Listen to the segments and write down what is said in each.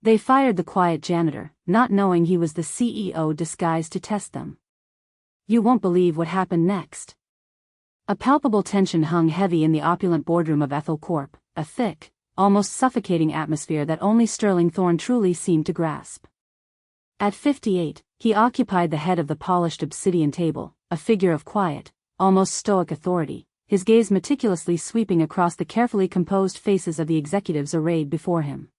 They fired the quiet janitor, not knowing he was the CEO disguised to test them. You won't believe what happened next. A palpable tension hung heavy in the opulent boardroom of Ethel Corp, a thick, almost suffocating atmosphere that only Sterling Thorne truly seemed to grasp. At 58, he occupied the head of the polished obsidian table, a figure of quiet, almost stoic authority, his gaze meticulously sweeping across the carefully composed faces of the executives arrayed before him.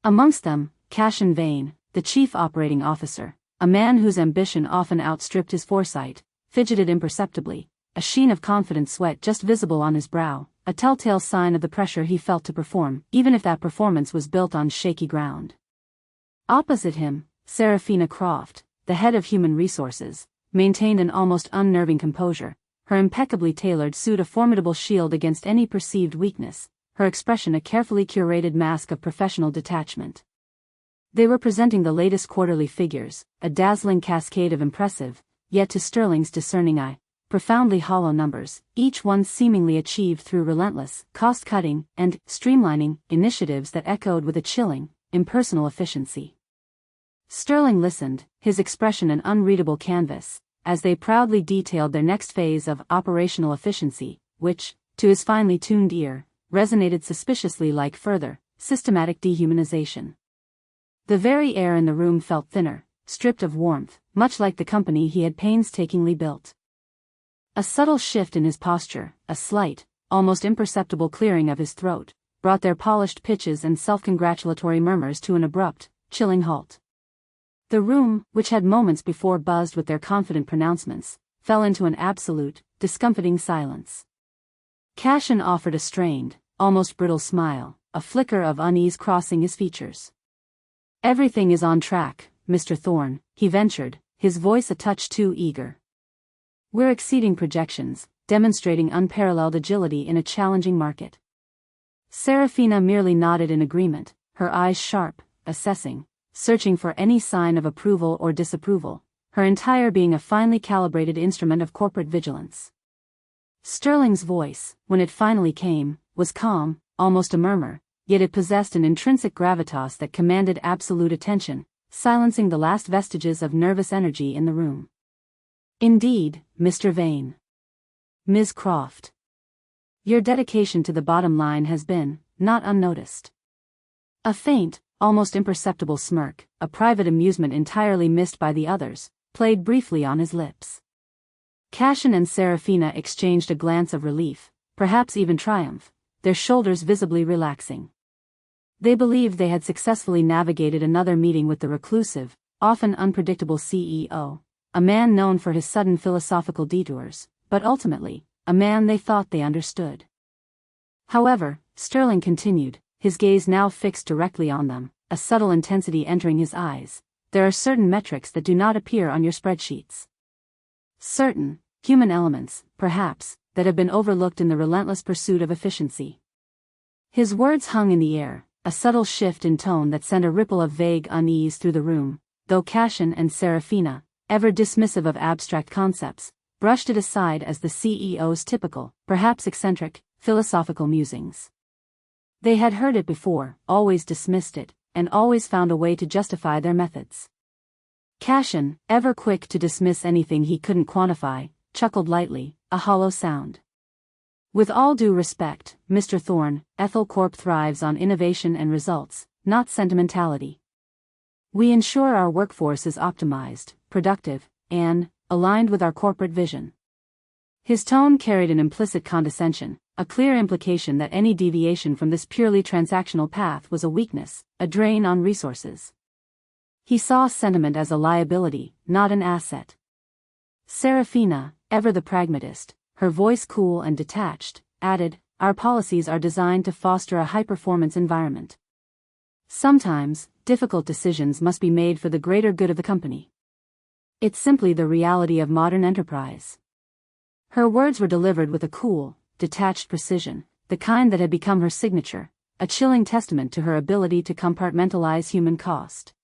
Amongst them, Cassian Vane, the chief operating officer, a man whose ambition often outstripped his foresight, fidgeted imperceptibly, a sheen of confident sweat just visible on his brow, a telltale sign of the pressure he felt to perform, even if that performance was built on shaky ground. Opposite him, Serafina Croft, the head of human resources, maintained an almost unnerving composure, her impeccably tailored suit a formidable shield against any perceived weakness, her expression a carefully curated mask of professional detachment. They were presenting the latest quarterly figures, a dazzling cascade of impressive, yet to Sterling's discerning eye, profoundly hollow numbers, each one seemingly achieved through relentless, cost-cutting, and streamlining initiatives that echoed with a chilling, impersonal efficiency. Sterling listened, his expression an unreadable canvas, as they proudly detailed their next phase of operational efficiency, which, to his finely tuned ear, resonated suspiciously like further, systematic dehumanization. The very air in the room felt thinner, stripped of warmth, much like the company he had painstakingly built. A subtle shift in his posture, a slight, almost imperceptible clearing of his throat, brought their polished pitches and self-congratulatory murmurs to an abrupt, chilling halt. The room, which had moments before buzzed with their confident pronouncements, fell into an absolute, discomfiting silence. Cassian offered a strained, almost brittle smile, a flicker of unease crossing his features. "Everything is on track, Mr. Thorne," he ventured, his voice a touch too eager. "We're exceeding projections, demonstrating unparalleled agility in a challenging market." Serafina merely nodded in agreement, her eyes sharp, assessing, searching for any sign of approval or disapproval, her entire being a finely calibrated instrument of corporate vigilance. Sterling's voice, when it finally came, was calm, almost a murmur, yet it possessed an intrinsic gravitas that commanded absolute attention, silencing the last vestiges of nervous energy in the room. "Indeed, Mr. Vane. Ms. Croft. Your dedication to the bottom line has been, not unnoticed." A faint, almost imperceptible smirk, a private amusement entirely missed by the others, played briefly on his lips. Cassian and Serafina exchanged a glance of relief, perhaps even triumph, their shoulders visibly relaxing. They believed they had successfully navigated another meeting with the reclusive, often unpredictable CEO, a man known for his sudden philosophical detours, but ultimately, a man they thought they understood. However, Sterling continued, his gaze now fixed directly on them, a subtle intensity entering his eyes. "There are certain metrics that do not appear on your spreadsheets. Certain, human elements, perhaps, that have been overlooked in the relentless pursuit of efficiency." His words hung in the air, a subtle shift in tone that sent a ripple of vague unease through the room, though Cassian and Serafina, ever dismissive of abstract concepts, brushed it aside as the CEO's typical, perhaps eccentric, philosophical musings. They had heard it before, always dismissed it, and always found a way to justify their methods. Cassian, ever quick to dismiss anything he couldn't quantify, chuckled lightly, a hollow sound. "With all due respect, Mr. Thorne, Ethel Corp thrives on innovation and results, not sentimentality. We ensure our workforce is optimized, productive, and aligned with our corporate vision." His tone carried an implicit condescension, a clear implication that any deviation from this purely transactional path was a weakness, a drain on resources. He saw sentiment as a liability, not an asset. Serafina, ever the pragmatist, her voice cool and detached, added, "Our policies are designed to foster a high-performance environment. Sometimes, difficult decisions must be made for the greater good of the company. It's simply the reality of modern enterprise." Her words were delivered with a cool, detached precision, the kind that had become her signature, a chilling testament to her ability to compartmentalize human cost.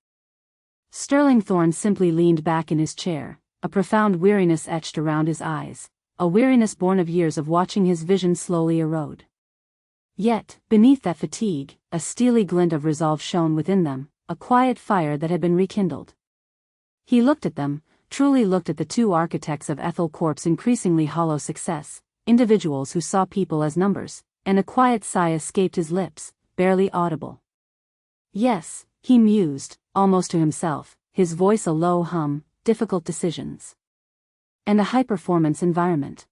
Sterling Thorne simply leaned back in his chair, a profound weariness etched around his eyes, a weariness born of years of watching his vision slowly erode. Yet, beneath that fatigue, a steely glint of resolve shone within them, a quiet fire that had been rekindled. He looked at them, truly looked at the two architects of Ethel Corp's increasingly hollow success, individuals who saw people as numbers, and a quiet sigh escaped his lips, barely audible. Yes, he mused, almost to himself, his voice a low hum, difficult decisions. And a high-performance environment.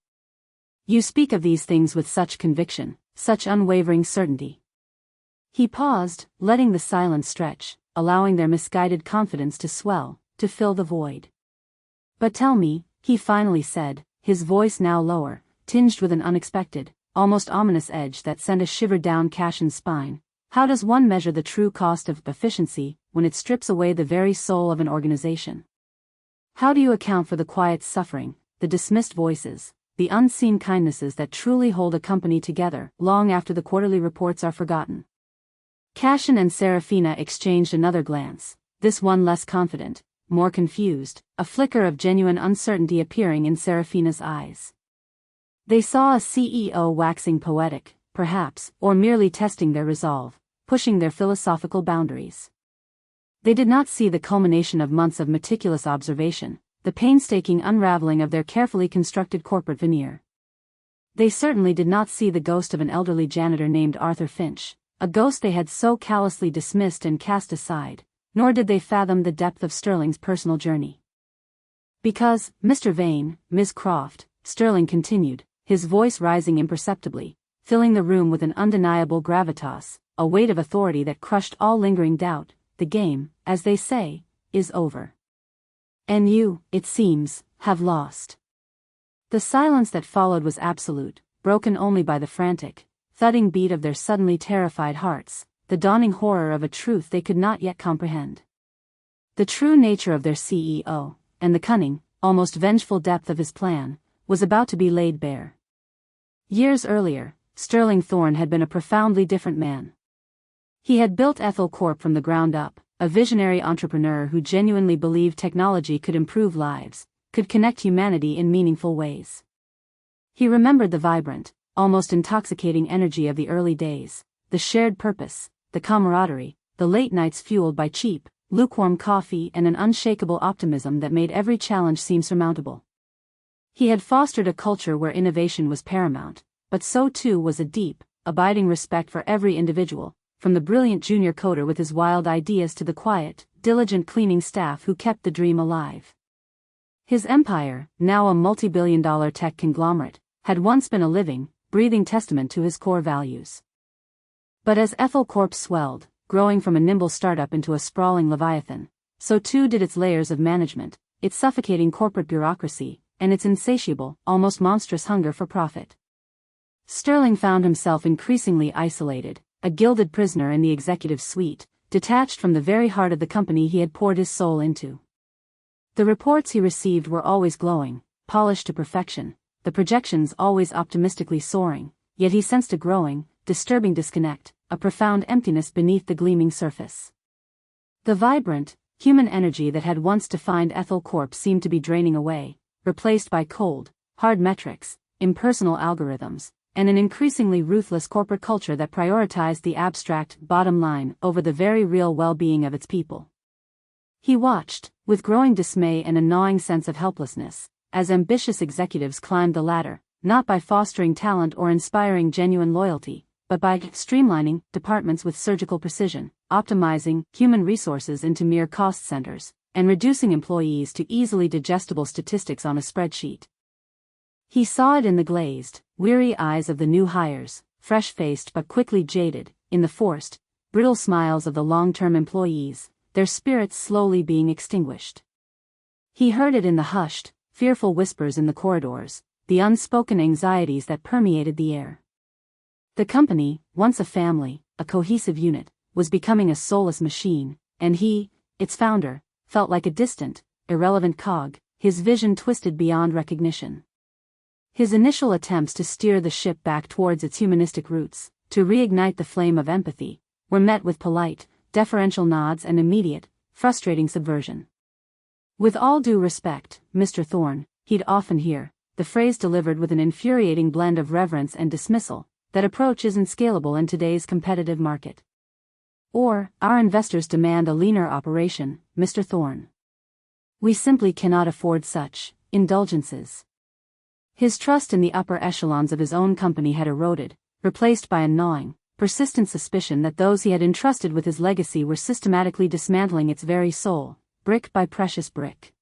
You speak of these things with such conviction, such unwavering certainty. He paused, letting the silence stretch, allowing their misguided confidence to swell, to fill the void. But tell me, he finally said, his voice now lower, tinged with an unexpected, almost ominous edge that sent a shiver down Cashin's spine. How does one measure the true cost of efficiency when it strips away the very soul of an organization? How do you account for the quiet suffering, the dismissed voices, the unseen kindnesses that truly hold a company together long after the quarterly reports are forgotten? Cashin and Serafina exchanged another glance, this one less confident, more confused, a flicker of genuine uncertainty appearing in Serafina's eyes. They saw a CEO waxing poetic, perhaps, or merely testing their resolve, pushing their philosophical boundaries. They did not see the culmination of months of meticulous observation, the painstaking unraveling of their carefully constructed corporate veneer. They certainly did not see the ghost of an elderly janitor named Arthur Finch, a ghost they had so callously dismissed and cast aside, nor did they fathom the depth of Sterling's personal journey. Because, Mr. Vane, Ms. Croft, Sterling continued, his voice rising imperceptibly, filling the room with an undeniable gravitas, a weight of authority that crushed all lingering doubt, the game, as they say, is over. And you, it seems, have lost. The silence that followed was absolute, broken only by the frantic, thudding beat of their suddenly terrified hearts, the dawning horror of a truth they could not yet comprehend. The true nature of their CEO, and the cunning, almost vengeful depth of his plan, was about to be laid bare. Years earlier, Sterling Thorne had been a profoundly different man. He had built Ethel Corp from the ground up, a visionary entrepreneur who genuinely believed technology could improve lives, could connect humanity in meaningful ways. He remembered the vibrant, almost intoxicating energy of the early days, the shared purpose, the camaraderie, the late nights fueled by cheap, lukewarm coffee and an unshakable optimism that made every challenge seem surmountable. He had fostered a culture where innovation was paramount, but so too was a deep, abiding respect for every individual, from the brilliant junior coder with his wild ideas to the quiet, diligent cleaning staff who kept the dream alive. His empire, now a multi-billion-dollar tech conglomerate, had once been a living, breathing testament to his core values. But as Ethel Corp swelled, growing from a nimble startup into a sprawling leviathan, so too did its layers of management, its suffocating corporate bureaucracy, and its insatiable, almost monstrous hunger for profit. Sterling found himself increasingly isolated, a gilded prisoner in the executive suite, detached from the very heart of the company he had poured his soul into. The reports he received were always glowing, polished to perfection, the projections always optimistically soaring, yet he sensed a growing, disturbing disconnect, a profound emptiness beneath the gleaming surface. The vibrant, human energy that had once defined Ethel Corp seemed to be draining away, replaced by cold, hard metrics, impersonal algorithms, and an increasingly ruthless corporate culture that prioritized the abstract bottom line over the very real well-being of its people. He watched, with growing dismay and a gnawing sense of helplessness, as ambitious executives climbed the ladder, not by fostering talent or inspiring genuine loyalty, but by streamlining departments with surgical precision, optimizing human resources into mere cost centers, and reducing employees to easily digestible statistics on a spreadsheet. He saw it in the glazed, weary eyes of the new hires, fresh-faced but quickly jaded, in the forced, brittle smiles of the long-term employees, their spirits slowly being extinguished. He heard it in the hushed, fearful whispers in the corridors, the unspoken anxieties that permeated the air. The company, once a family, a cohesive unit, was becoming a soulless machine, and he, its founder, felt like a distant, irrelevant cog, his vision twisted beyond recognition. His initial attempts to steer the ship back towards its humanistic roots, to reignite the flame of empathy, were met with polite, deferential nods and immediate, frustrating subversion. With all due respect, Mr. Thorne, he'd often hear, the phrase delivered with an infuriating blend of reverence and dismissal, that approach isn't scalable in today's competitive market. Or, our investors demand a leaner operation, Mr. Thorne. We simply cannot afford such indulgences. His trust in the upper echelons of his own company had eroded, replaced by a gnawing, persistent suspicion that those he had entrusted with his legacy were systematically dismantling its very soul, brick by precious brick.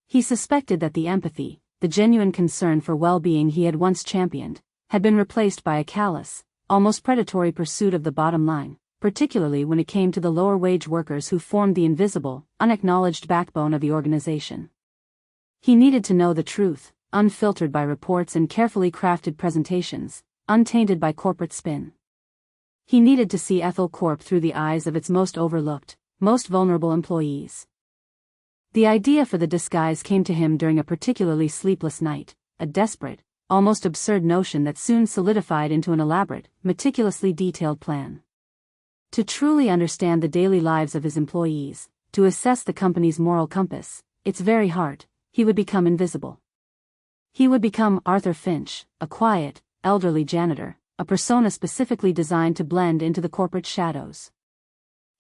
He suspected that the empathy, the genuine concern for well-being he had once championed, had been replaced by a callous, almost predatory pursuit of the bottom line, particularly when it came to the lower-wage workers who formed the invisible, unacknowledged backbone of the organization. He needed to know the truth, unfiltered by reports and carefully crafted presentations, untainted by corporate spin. He needed to see Ethel Corp through the eyes of its most overlooked, most vulnerable employees. The idea for the disguise came to him during a particularly sleepless night, a desperate, almost absurd notion that soon solidified into an elaborate, meticulously detailed plan. To truly understand the daily lives of his employees, to assess the company's moral compass, its very heart, he would become invisible. He would become Arthur Finch, a quiet, elderly janitor, a persona specifically designed to blend into the corporate shadows.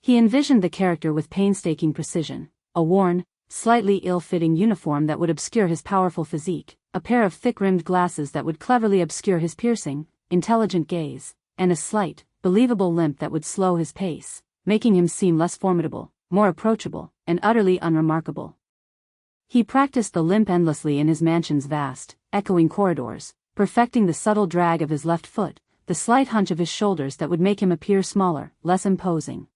He envisioned the character with painstaking precision, a worn, slightly ill-fitting uniform that would obscure his powerful physique, a pair of thick-rimmed glasses that would cleverly obscure his piercing, intelligent gaze, and a slight, believable limp that would slow his pace, making him seem less formidable, more approachable, and utterly unremarkable. He practiced the limp endlessly in his mansion's vast, echoing corridors, perfecting the subtle drag of his left foot, the slight hunch of his shoulders that would make him appear smaller, less imposing.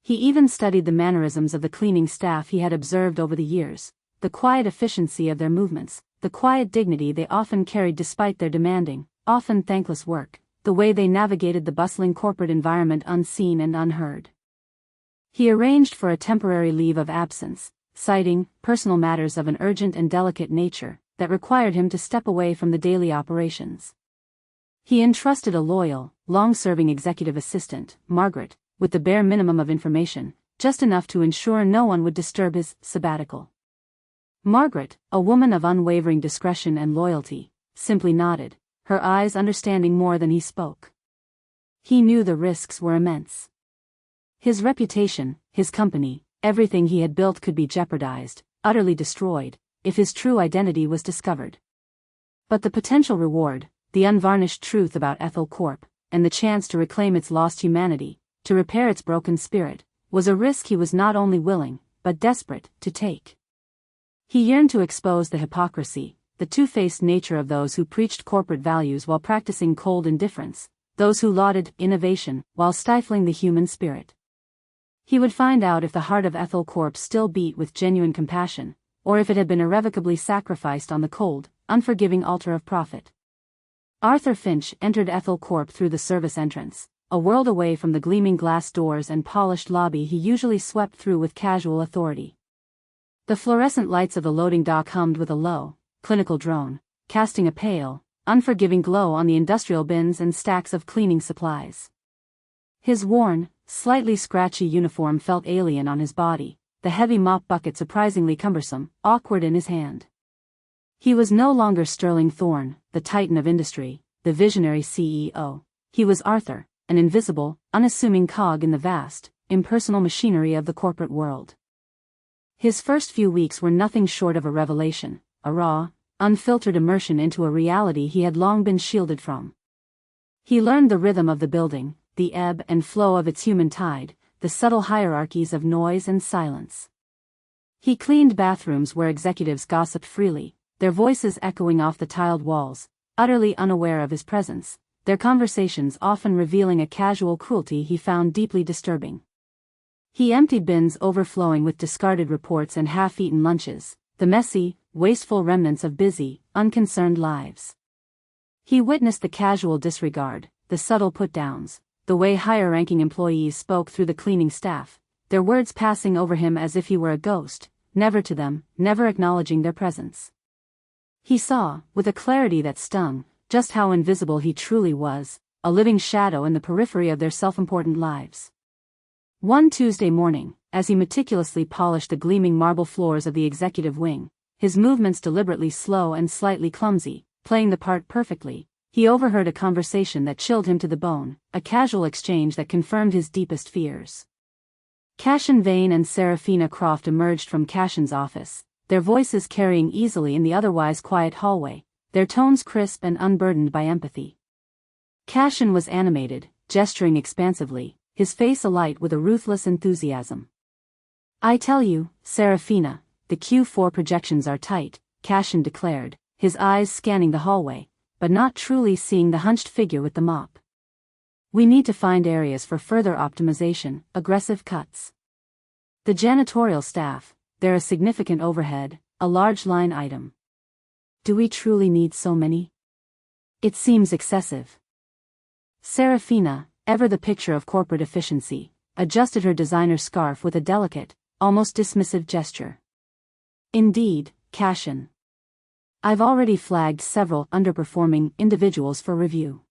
He even studied the mannerisms of the cleaning staff he had observed over the years, the quiet efficiency of their movements, the quiet dignity they often carried despite their demanding, often thankless work, the way they navigated the bustling corporate environment unseen and unheard. He arranged for a temporary leave of absence, citing personal matters of an urgent and delicate nature that required him to step away from the daily operations. He entrusted a loyal, long-serving executive assistant, Margaret, with the bare minimum of information, just enough to ensure no one would disturb his sabbatical. Margaret, a woman of unwavering discretion and loyalty, simply nodded, her eyes understanding more than he spoke. He knew the risks were immense. His reputation, his company, everything he had built could be jeopardized, utterly destroyed, if his true identity was discovered. But the potential reward, the unvarnished truth about Ethel Corp, and the chance to reclaim its lost humanity, to repair its broken spirit, was a risk he was not only willing, but desperate, to take. He yearned to expose the hypocrisy, the two-faced nature of those who preached corporate values while practicing cold indifference, those who lauded innovation while stifling the human spirit. He would find out if the heart of Ethel Corp still beat with genuine compassion, or if it had been irrevocably sacrificed on the cold, unforgiving altar of profit. Arthur Finch entered Ethel Corp through the service entrance, a world away from the gleaming glass doors and polished lobby he usually swept through with casual authority. The fluorescent lights of the loading dock hummed with a low, clinical drone, casting a pale, unforgiving glow on the industrial bins and stacks of cleaning supplies. His worn, slightly scratchy uniform felt alien on his body, the heavy mop bucket surprisingly cumbersome, awkward in his hand. He was no longer Sterling Thorne, the titan of industry, the visionary CEO. He was Arthur, an invisible, unassuming cog in the vast, impersonal machinery of the corporate world. His first few weeks were nothing short of a revelation, a raw, unfiltered immersion into a reality he had long been shielded from. He learned the rhythm of the building, the ebb and flow of its human tide, the subtle hierarchies of noise and silence. He cleaned bathrooms where executives gossiped freely, their voices echoing off the tiled walls, utterly unaware of his presence, their conversations often revealing a casual cruelty he found deeply disturbing. He emptied bins overflowing with discarded reports and half-eaten lunches, the messy, wasteful remnants of busy, unconcerned lives. He witnessed the casual disregard, the subtle put-downs, the way higher-ranking employees spoke through the cleaning staff, their words passing over him as if he were a ghost, never to them, never acknowledging their presence. He saw, with a clarity that stung, just how invisible he truly was, a living shadow in the periphery of their self-important lives. One Tuesday morning, as he meticulously polished the gleaming marble floors of the executive wing, his movements deliberately slow and slightly clumsy, playing the part perfectly, He overheard a conversation that chilled him to the bone, a casual exchange that confirmed his deepest fears. Cashin Vane and Serafina Croft emerged from Cashin's office, their voices carrying easily in the otherwise quiet hallway, their tones crisp and unburdened by empathy. Cashin was animated, gesturing expansively, his face alight with a ruthless enthusiasm. "I tell you, Serafina, the Q4 projections are tight," Cashin declared, his eyes scanning the hallway, but not truly seeing the hunched figure with the mop. "We need to find areas for further optimization, aggressive cuts. The janitorial staff, they're a significant overhead, a large line item. Do we truly need so many? It seems excessive." Serafina, ever the picture of corporate efficiency, adjusted her designer scarf with a delicate, almost dismissive gesture. "Indeed, Cashin. I've already flagged several underperforming individuals for review.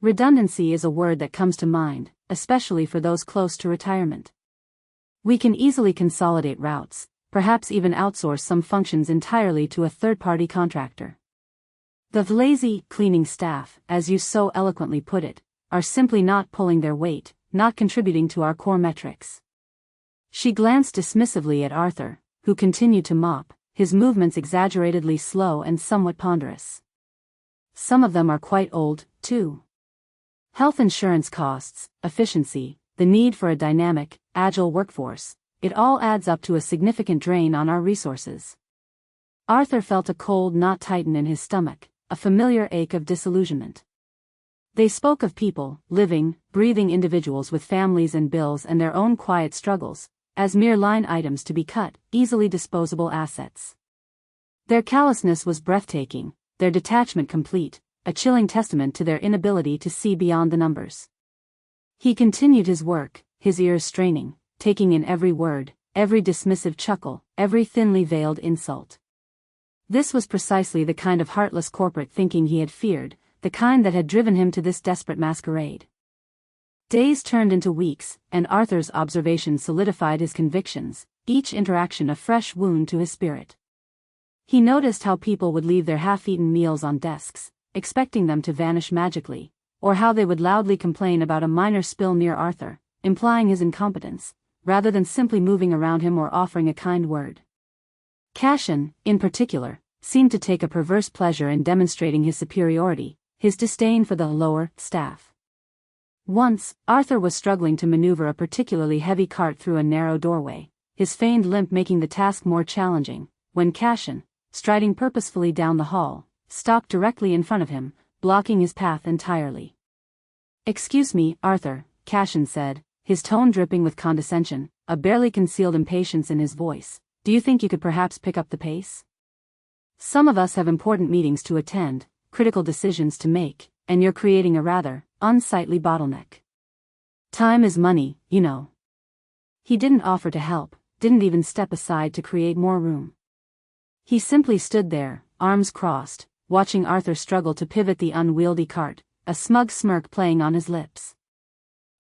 Redundancy is a word that comes to mind, especially for those close to retirement. We can easily consolidate routes, perhaps even outsource some functions entirely to a third-party contractor. The lazy, cleaning staff, as you so eloquently put it, are simply not pulling their weight, not contributing to our core metrics." She glanced dismissively at Arthur, who continued to mop, his movements exaggeratedly slow and somewhat ponderous. "Some of them are quite old, too. Health insurance costs, efficiency, the need for a dynamic, agile workforce, it all adds up to a significant drain on our resources." Arthur felt a cold knot tighten in his stomach, a familiar ache of disillusionment. They spoke of people, living, breathing individuals with families and bills and their own quiet struggles, as mere line items to be cut, easily disposable assets. Their callousness was breathtaking, their detachment complete, a chilling testament to their inability to see beyond the numbers. He continued his work, his ears straining, taking in every word, every dismissive chuckle, every thinly veiled insult. This was precisely the kind of heartless corporate thinking he had feared, the kind that had driven him to this desperate masquerade. Days turned into weeks, and Arthur's observations solidified his convictions, each interaction a fresh wound to his spirit. He noticed how people would leave their half-eaten meals on desks, expecting them to vanish magically, or how they would loudly complain about a minor spill near Arthur, implying his incompetence, rather than simply moving around him or offering a kind word. Cashin, in particular, seemed to take a perverse pleasure in demonstrating his superiority, his disdain for the lower staff. Once, Arthur was struggling to maneuver a particularly heavy cart through a narrow doorway, his feigned limp making the task more challenging, when Cashin, striding purposefully down the hall, stopped directly in front of him, blocking his path entirely. "Excuse me, Arthur," Cashin said, his tone dripping with condescension, a barely concealed impatience in his voice. "Do you think you could perhaps pick up the pace? Some of us have important meetings to attend, critical decisions to make, and you're creating a rather unsightly bottleneck. Time is money, you know." He didn't offer to help, didn't even step aside to create more room. He simply stood there, arms crossed, watching Arthur struggle to pivot the unwieldy cart, a smug smirk playing on his lips.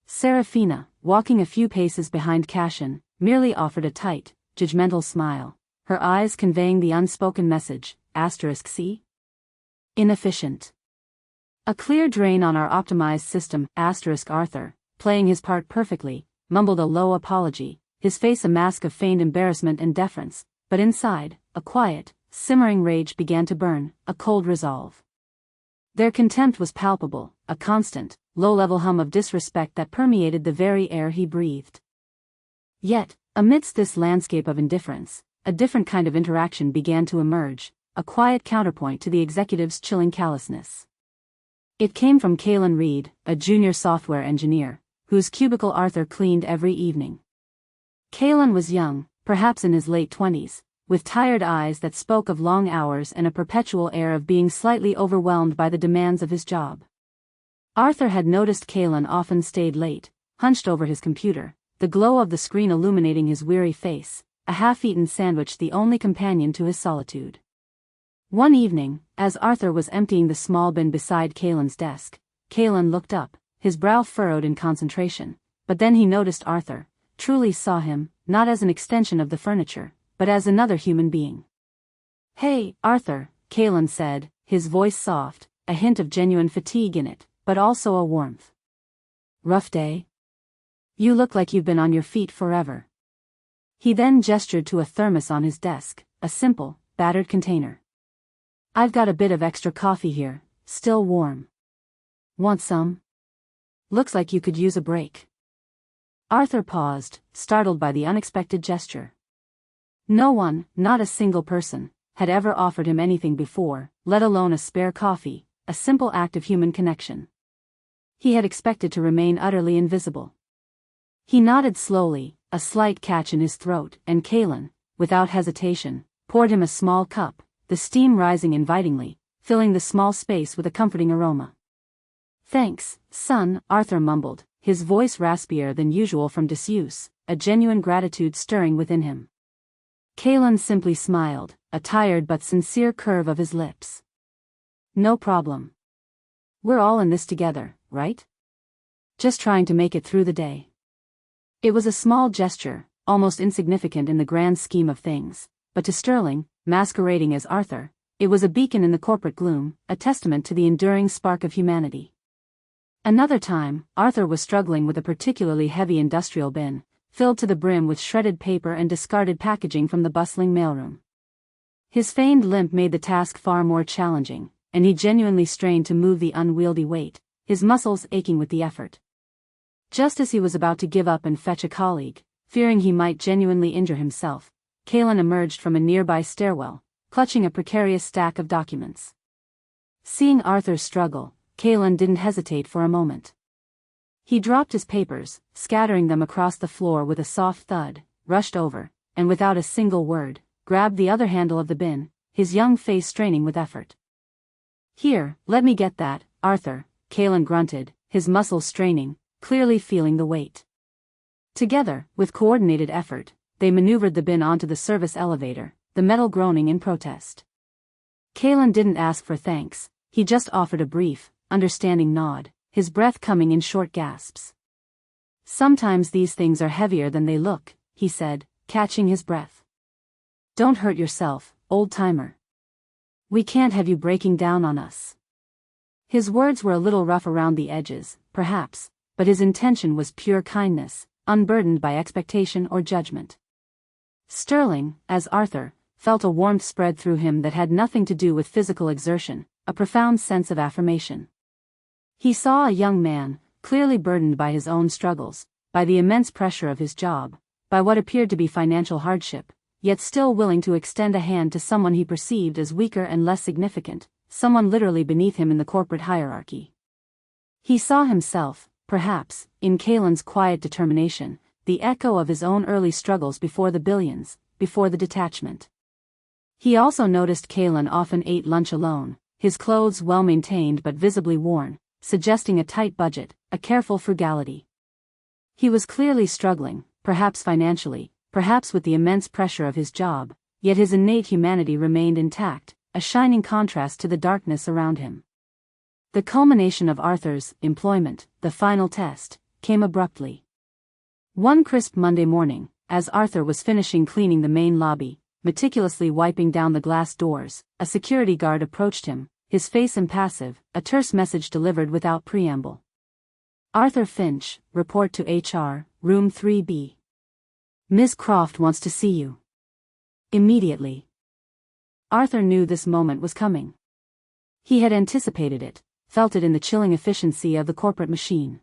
Serafina, walking a few paces behind Cashin, merely offered a tight, judgmental smile, her eyes conveying the unspoken message, *C? Inefficient. A clear drain on our optimized system, Arthur, playing his part perfectly, mumbled a low apology, his face a mask of feigned embarrassment and deference, but inside, a quiet, simmering rage began to burn, a cold resolve. Their contempt was palpable, a constant, low-level hum of disrespect that permeated the very air he breathed. Yet, amidst this landscape of indifference, a different kind of interaction began to emerge, a quiet counterpoint to the executive's chilling callousness. It came from Kalen Reed, a junior software engineer, whose cubicle Arthur cleaned every evening. Kalen was young, perhaps in his late 20s, with tired eyes that spoke of long hours and a perpetual air of being slightly overwhelmed by the demands of his job. Arthur had noticed Kalen often stayed late, hunched over his computer, the glow of the screen illuminating his weary face, a half-eaten sandwich the only companion to his solitude. One evening, as Arthur was emptying the small bin beside Kalen's desk, Kalen looked up, his brow furrowed in concentration, but then he noticed Arthur, truly saw him, not as an extension of the furniture, but as another human being. "Hey, Arthur," Kalen said, his voice soft, a hint of genuine fatigue in it, but also a warmth. Rough day? You look like you've been on your feet forever. He then gestured to a thermos on his desk, a simple, battered container. I've got a bit of extra coffee here, still warm. Want some? Looks like you could use a break. Arthur paused, startled by the unexpected gesture. No one, not a single person, had ever offered him anything before, let alone a spare coffee, a simple act of human connection. He had expected to remain utterly invisible. He nodded slowly, a slight catch in his throat, and Kaelin, without hesitation, poured him a small cup, the steam rising invitingly, filling the small space with a comforting aroma. Thanks, son, Arthur mumbled, his voice raspier than usual from disuse, a genuine gratitude stirring within him. Kaelin simply smiled, a tired but sincere curve of his lips. No problem. We're all in this together, right? Just trying to make it through the day. It was a small gesture, almost insignificant in the grand scheme of things, but to Sterling, masquerading as Arthur, it was a beacon in the corporate gloom, a testament to the enduring spark of humanity. Another time, Arthur was struggling with a particularly heavy industrial bin, filled to the brim with shredded paper and discarded packaging from the bustling mailroom. His feigned limp made the task far more challenging, and he genuinely strained to move the unwieldy weight, his muscles aching with the effort. Just as he was about to give up and fetch a colleague, fearing he might genuinely injure himself, Kaelin emerged from a nearby stairwell, clutching a precarious stack of documents. Seeing Arthur's struggle, Kaelin didn't hesitate for a moment. He dropped his papers, scattering them across the floor with a soft thud, rushed over, and without a single word, grabbed the other handle of the bin, his young face straining with effort. Here, let me get that, Arthur, Kaelin grunted, his muscles straining, clearly feeling the weight. Together, with coordinated effort, they maneuvered the bin onto the service elevator, the metal groaning in protest. Kaelin didn't ask for thanks, he just offered a brief, understanding nod, his breath coming in short gasps. Sometimes these things are heavier than they look, he said, catching his breath. Don't hurt yourself, old-timer. We can't have you breaking down on us. His words were a little rough around the edges, perhaps, but his intention was pure kindness, unburdened by expectation or judgment. Sterling, as Arthur, felt a warmth spread through him that had nothing to do with physical exertion, a profound sense of affirmation. He saw a young man, clearly burdened by his own struggles, by the immense pressure of his job, by what appeared to be financial hardship, yet still willing to extend a hand to someone he perceived as weaker and less significant, someone literally beneath him in the corporate hierarchy. He saw himself, perhaps, in Kaelin's quiet determination, the echo of his own early struggles before the billions, before the detachment. He also noticed Kaelin often ate lunch alone, his clothes well-maintained but visibly worn, suggesting a tight budget, a careful frugality. He was clearly struggling, perhaps financially, perhaps with the immense pressure of his job, yet his innate humanity remained intact, a shining contrast to the darkness around him. The culmination of Arthur's employment, the final test, came abruptly. One crisp Monday morning, as Arthur was finishing cleaning the main lobby, meticulously wiping down the glass doors, a security guard approached him, his face impassive, a terse message delivered without preamble. Arthur Finch, report to HR, room 3B. Ms. Croft wants to see you. Immediately. Arthur knew this moment was coming. He had anticipated it, felt it in the chilling efficiency of the corporate machine.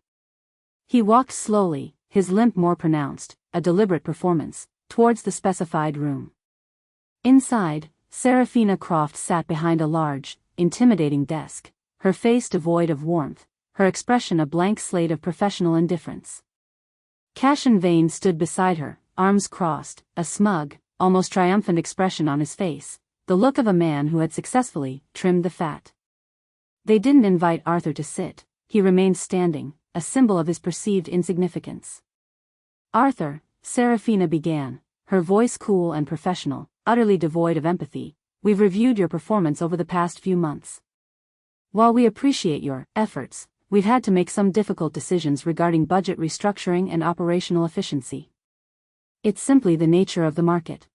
He walked slowly, his limp more pronounced, a deliberate performance, towards the specified room. Inside, Serafina Croft sat behind a large, intimidating desk, her face devoid of warmth, her expression a blank slate of professional indifference. Cassian Vane stood beside her, arms crossed, a smug, almost triumphant expression on his face, the look of a man who had successfully trimmed the fat. They didn't invite Arthur to sit, he remained standing, a symbol of his perceived insignificance. Arthur, Serafina began, her voice cool and professional, utterly devoid of empathy, we've reviewed your performance over the past few months. While we appreciate your efforts, we've had to make some difficult decisions regarding budget restructuring and operational efficiency. It's simply the nature of the market.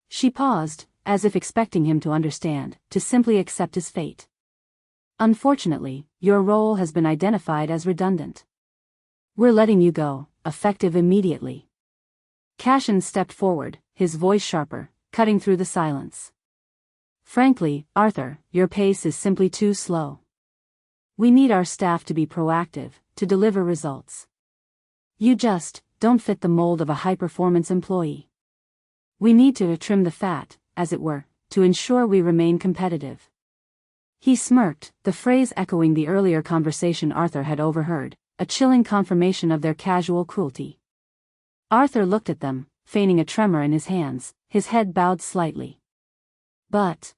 She paused, as if expecting him to understand, to simply accept his fate. Unfortunately, your role has been identified as redundant. We're letting you go, effective immediately. Cashin stepped forward, his voice sharper, cutting through the silence. Frankly, Arthur, your pace is simply too slow. We need our staff to be proactive, to deliver results. You just don't fit the mold of a high-performance employee. We need to trim the fat, as it were, to ensure we remain competitive. He smirked, the phrase echoing the earlier conversation Arthur had overheard, a chilling confirmation of their casual cruelty. Arthur looked at them, feigning a tremor in his hands, his head bowed slightly. But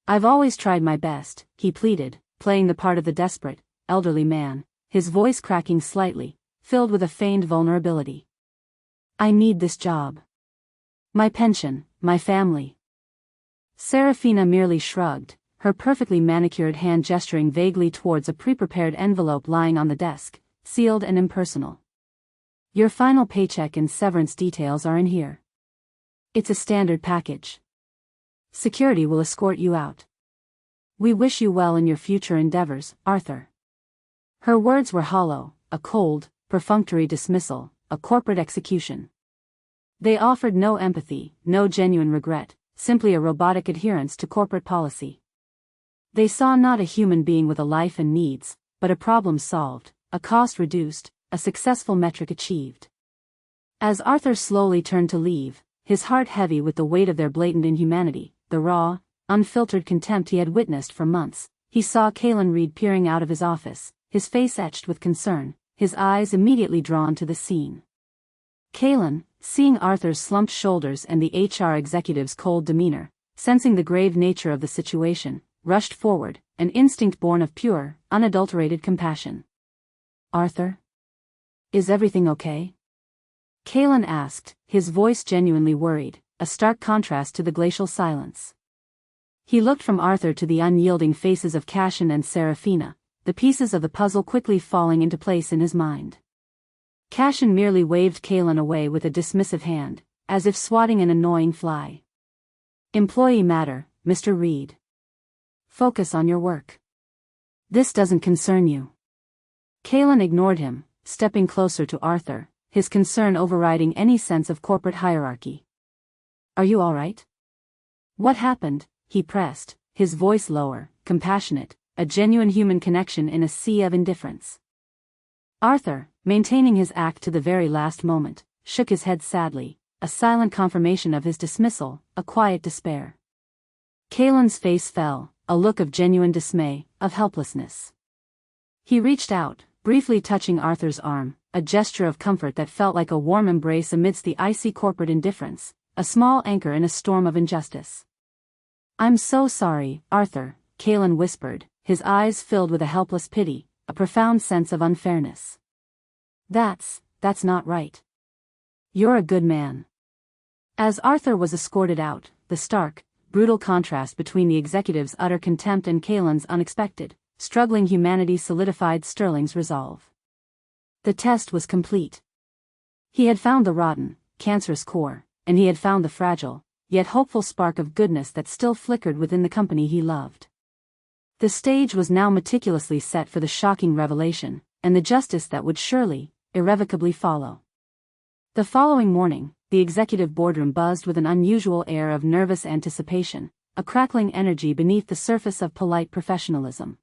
I've always tried my best, he pleaded, playing the part of the desperate, elderly man, his voice cracking slightly, filled with a feigned vulnerability. I need this job. My pension, my family. Serafina merely shrugged, her perfectly manicured hand gesturing vaguely towards a pre-prepared envelope lying on the desk, sealed and impersonal. Your final paycheck and severance details are in here. It's a standard package. Security will escort you out. We wish you well in your future endeavors, Arthur. Her words were hollow, a cold, perfunctory dismissal, a corporate execution. They offered no empathy, no genuine regret, simply a robotic adherence to corporate policy. They saw not a human being with a life and needs, but a problem solved, a cost reduced, a successful metric achieved. As Arthur slowly turned to leave, his heart heavy with the weight of their blatant inhumanity, the raw, unfiltered contempt he had witnessed for months, he saw Kalen Reed peering out of his office, his face etched with concern, his eyes immediately drawn to the scene. Kalen, seeing Arthur's slumped shoulders and the HR executive's cold demeanor, sensing the grave nature of the situation, rushed forward, an instinct born of pure, unadulterated compassion. Arthur? Is everything okay? Kalen asked, his voice genuinely worried, a stark contrast to the glacial silence. He looked from Arthur to the unyielding faces of Cashin and Serafina, the pieces of the puzzle quickly falling into place in his mind. Cashin merely waved Kalen away with a dismissive hand, as if swatting an annoying fly. Employee matter, Mr. Reed. Focus on your work. This doesn't concern you. Kalen ignored him, stepping closer to Arthur, his concern overriding any sense of corporate hierarchy. Are you all right? What happened? He pressed, his voice lower, compassionate, a genuine human connection in a sea of indifference. Arthur, maintaining his act to the very last moment, shook his head sadly, a silent confirmation of his dismissal, a quiet despair. Kalen's face fell, a look of genuine dismay, of helplessness. He reached out, briefly touching Arthur's arm, a gesture of comfort that felt like a warm embrace amidst the icy corporate indifference, a small anchor in a storm of injustice. I'm so sorry, Arthur, Kalen whispered, his eyes filled with a helpless pity, a profound sense of unfairness. That's not right. You're a good man. As Arthur was escorted out, the stark, brutal contrast between the executive's utter contempt and Kalen's unexpected, struggling humanity solidified Sterling's resolve. The test was complete. He had found the rotten, cancerous core, and he had found the fragile, yet hopeful spark of goodness that still flickered within the company he loved. The stage was now meticulously set for the shocking revelation, and the justice that would surely, irrevocably follow. The following morning, the executive boardroom buzzed with an unusual air of nervous anticipation, a crackling energy beneath the surface of polite professionalism.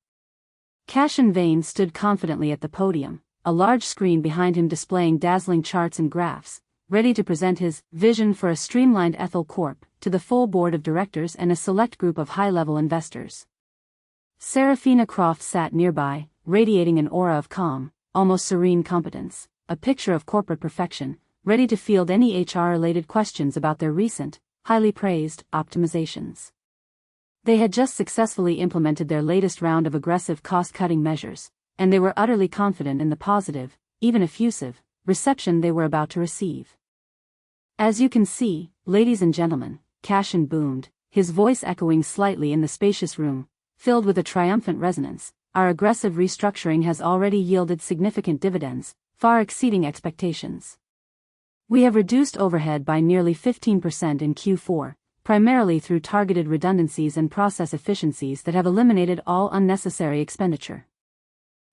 Cashin Vane stood confidently at the podium, a large screen behind him displaying dazzling charts and graphs, ready to present his vision for a streamlined Ethel Corp to the full board of directors and a select group of high-level investors. Serafina Croft sat nearby, radiating an aura of calm, almost serene competence, a picture of corporate perfection, ready to field any HR-related questions about their recent, highly praised, optimizations. They had just successfully implemented their latest round of aggressive cost-cutting measures, and they were utterly confident in the positive, even effusive, reception they were about to receive. As you can see, ladies and gentlemen, Cashin boomed, his voice echoing slightly in the spacious room, filled with a triumphant resonance, our aggressive restructuring has already yielded significant dividends, far exceeding expectations. We have reduced overhead by nearly 15% in Q4, primarily through targeted redundancies and process efficiencies that have eliminated all unnecessary expenditure.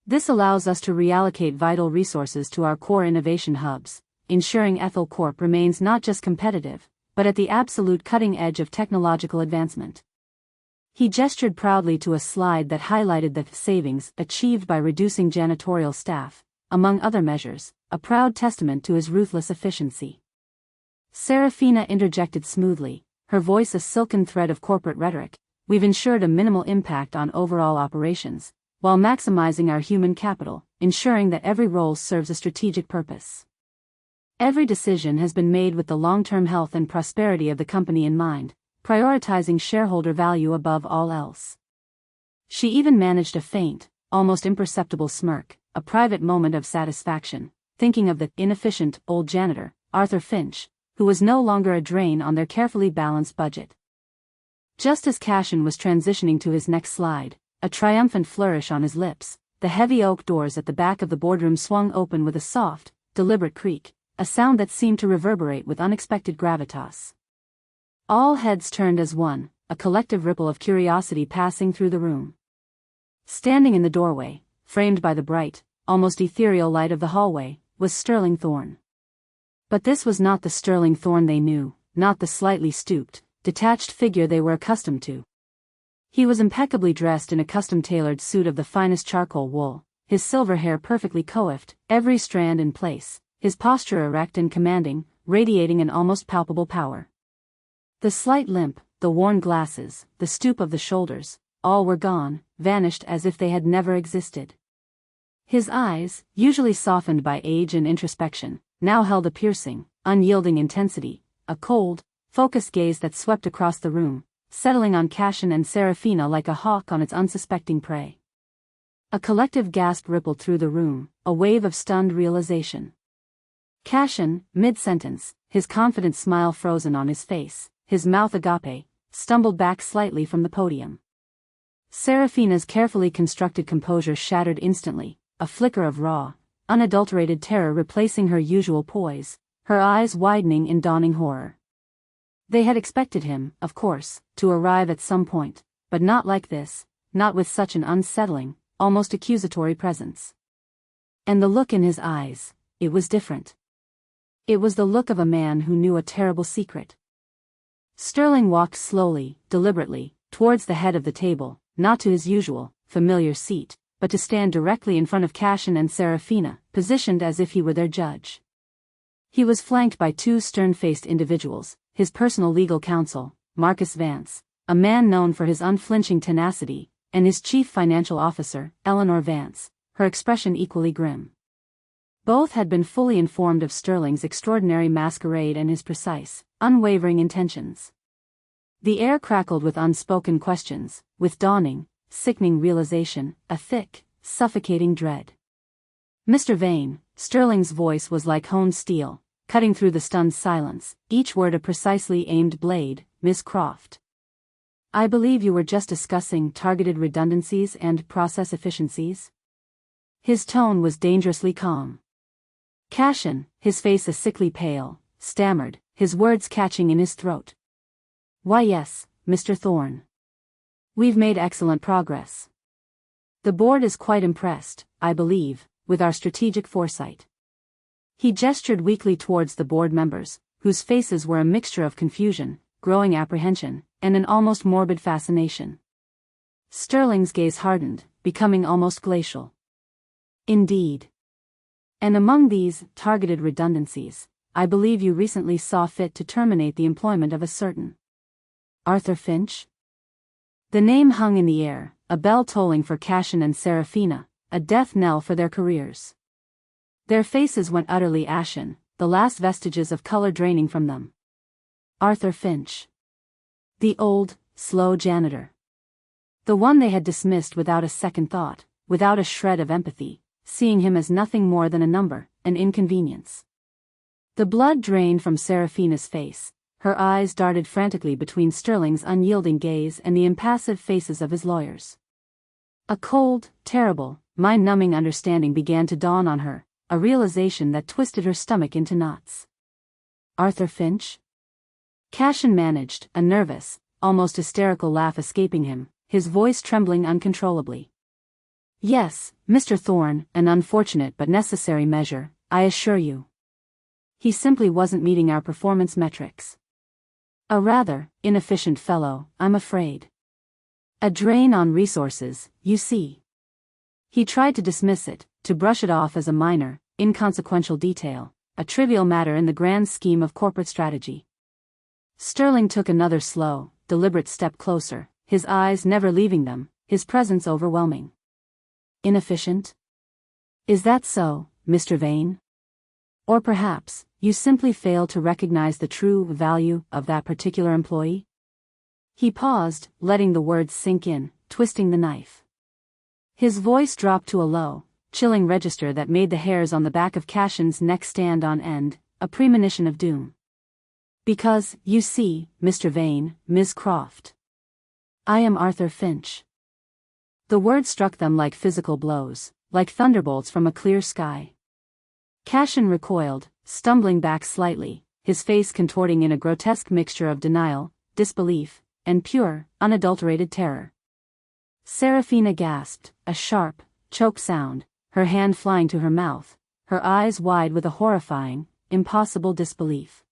This allows us to reallocate vital resources to our core innovation hubs, ensuring Ethel Corp remains not just competitive, but at the absolute cutting edge of technological advancement. He gestured proudly to a slide that highlighted the savings achieved by reducing janitorial staff, among other measures, a proud testament to his ruthless efficiency. Serafina interjected smoothly, her voice a silken thread of corporate rhetoric. We've ensured a minimal impact on overall operations, while maximizing our human capital, ensuring that every role serves a strategic purpose. Every decision has been made with the long-term health and prosperity of the company in mind, prioritizing shareholder value above all else. She even managed a faint, almost imperceptible smirk, a private moment of satisfaction, thinking of the inefficient old janitor, Arthur Finch, who was no longer a drain on their carefully balanced budget. Just as Cashin was transitioning to his next slide, a triumphant flourish on his lips, the heavy oak doors at the back of the boardroom swung open with a soft, deliberate creak, a sound that seemed to reverberate with unexpected gravitas. All heads turned as one, a collective ripple of curiosity passing through the room. Standing in the doorway, framed by the bright, almost ethereal light of the hallway, was Sterling Thorne. But this was not the Sterling Thorne they knew, not the slightly stooped, detached figure they were accustomed to. He was impeccably dressed in a custom-tailored suit of the finest charcoal wool, his silver hair perfectly coiffed, every strand in place, his posture erect and commanding, radiating an almost palpable power. The slight limp, the worn glasses, the stoop of the shoulders, all were gone, vanished as if they had never existed. His eyes, usually softened by age and introspection, now held a piercing, unyielding intensity, a cold, focused gaze that swept across the room, settling on Cashin and Serafina like a hawk on its unsuspecting prey. A collective gasp rippled through the room, a wave of stunned realization. Cashin, mid-sentence, his confident smile frozen on his face, his mouth agape, stumbled back slightly from the podium. Serafina's carefully constructed composure shattered instantly, a flicker of raw, unadulterated terror replacing her usual poise, her eyes widening in dawning horror. They had expected him, of course, to arrive at some point, but not like this, not with such an unsettling, almost accusatory presence. And the look in his eyes, it was different. It was the look of a man who knew a terrible secret. Sterling walked slowly, deliberately, towards the head of the table, not to his usual, familiar seat, but to stand directly in front of Cashin and Serafina, positioned as if he were their judge. He was flanked by two stern-faced individuals, his personal legal counsel, Marcus Vance, a man known for his unflinching tenacity, and his chief financial officer, Eleanor Vance, her expression equally grim. Both had been fully informed of Sterling's extraordinary masquerade and his precise, unwavering intentions. The air crackled with unspoken questions, with dawning, sickening realization, a thick, suffocating dread. Mr. Vane, Sterling's voice was like honed steel, cutting through the stunned silence, each word a precisely aimed blade. Miss Croft. I believe you were just discussing targeted redundancies and process efficiencies? His tone was dangerously calm. Cashin, his face a sickly pale, stammered, his words catching in his throat. Why yes, Mr. Thorne. We've made excellent progress. The board is quite impressed, I believe, with our strategic foresight. He gestured weakly towards the board members, whose faces were a mixture of confusion, growing apprehension, and an almost morbid fascination. Sterling's gaze hardened, becoming almost glacial. Indeed. And among these targeted redundancies, I believe you recently saw fit to terminate the employment of a certain Arthur Finch? The name hung in the air, a bell tolling for Cashin and Serafina, a death knell for their careers. Their faces went utterly ashen, the last vestiges of color draining from them. Arthur Finch. The old, slow janitor. The one they had dismissed without a second thought, without a shred of empathy, seeing him as nothing more than a number, an inconvenience. The blood drained from Serafina's face, her eyes darted frantically between Sterling's unyielding gaze and the impassive faces of his lawyers. A cold, terrible, mind-numbing understanding began to dawn on her, a realization that twisted her stomach into knots. Arthur Finch? Cashin managed, a nervous, almost hysterical laugh escaping him, his voice trembling uncontrollably. Yes, Mr. Thorne, an unfortunate but necessary measure, I assure you. He simply wasn't meeting our performance metrics. A rather inefficient fellow, I'm afraid. A drain on resources, you see. He tried to dismiss it, to brush it off as a minor, inconsequential detail, a trivial matter in the grand scheme of corporate strategy. Sterling took another slow, deliberate step closer, his eyes never leaving them, his presence overwhelming. Inefficient? Is that so, Mr. Vane? Or perhaps, you simply fail to recognize the true value of that particular employee? He paused, letting the words sink in, twisting the knife. His voice dropped to a low, chilling register that made the hairs on the back of Cashin's neck stand on end, a premonition of doom. Because, you see, Mr. Vane, Ms. Croft. I am Arthur Finch. The words struck them like physical blows, like thunderbolts from a clear sky. Cashin recoiled, stumbling back slightly, his face contorting in a grotesque mixture of denial, disbelief, and pure, unadulterated terror. Serafina gasped, a sharp, choked sound, her hand flying to her mouth, her eyes wide with a horrifying, impossible disbelief.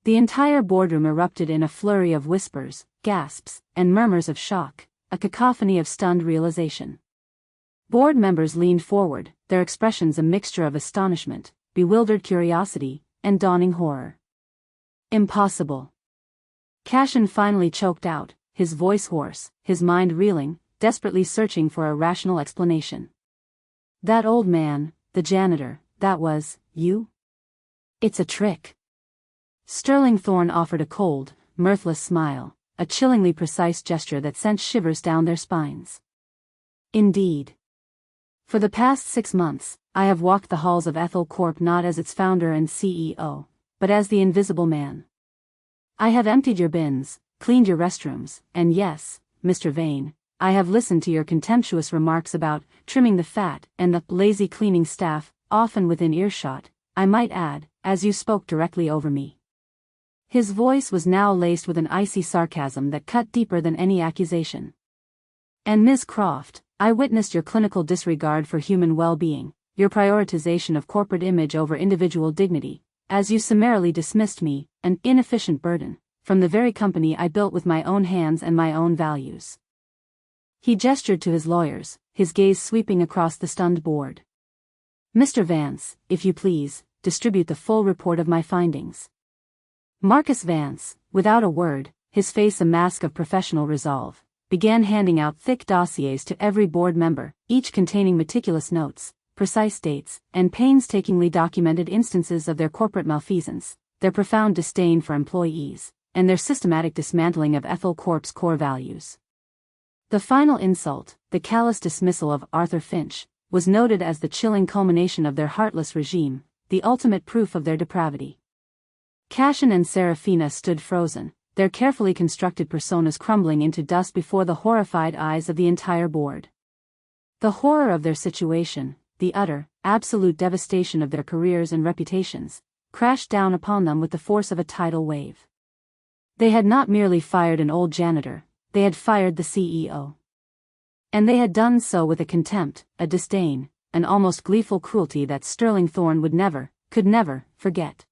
The entire boardroom erupted in a flurry of whispers, gasps, and murmurs of shock, a cacophony of stunned realization. Board members leaned forward, their expressions a mixture of astonishment, bewildered curiosity, and dawning horror. Impossible. Cashin finally choked out, his voice hoarse, his mind reeling, desperately searching for a rational explanation. That old man, the janitor, that was, you? It's a trick. Sterling Thorne offered a cold, mirthless smile, a chillingly precise gesture that sent shivers down their spines. Indeed. For the past 6 months, I have walked the halls of Ethel Corp not as its founder and CEO, but as the Invisible Man. I have emptied your bins, cleaned your restrooms, and yes, Mr. Vane, I have listened to your contemptuous remarks about trimming the fat and the lazy cleaning staff, often within earshot, I might add, as you spoke directly over me. His voice was now laced with an icy sarcasm that cut deeper than any accusation. And Ms. Croft, I witnessed your clinical disregard for human well-being, your prioritization of corporate image over individual dignity, as you summarily dismissed me, an inefficient burden, from the very company I built with my own hands and my own values. He gestured to his lawyers, his gaze sweeping across the stunned board. Mr. Vance, if you please, distribute the full report of my findings. Marcus Vance, without a word, his face a mask of professional resolve, began handing out thick dossiers to every board member, each containing meticulous notes, precise dates, and painstakingly documented instances of their corporate malfeasance, their profound disdain for employees, and their systematic dismantling of Ethel Corp's core values. The final insult, the callous dismissal of Arthur Finch, was noted as the chilling culmination of their heartless regime, the ultimate proof of their depravity. Cashin and Serafina stood frozen, their carefully constructed personas crumbling into dust before the horrified eyes of the entire board. The horror of their situation, the utter, absolute devastation of their careers and reputations, crashed down upon them with the force of a tidal wave. They had not merely fired an old janitor, they had fired the CEO. And they had done so with a contempt, a disdain, an almost gleeful cruelty that Sterling Thorne would never, could never, forget.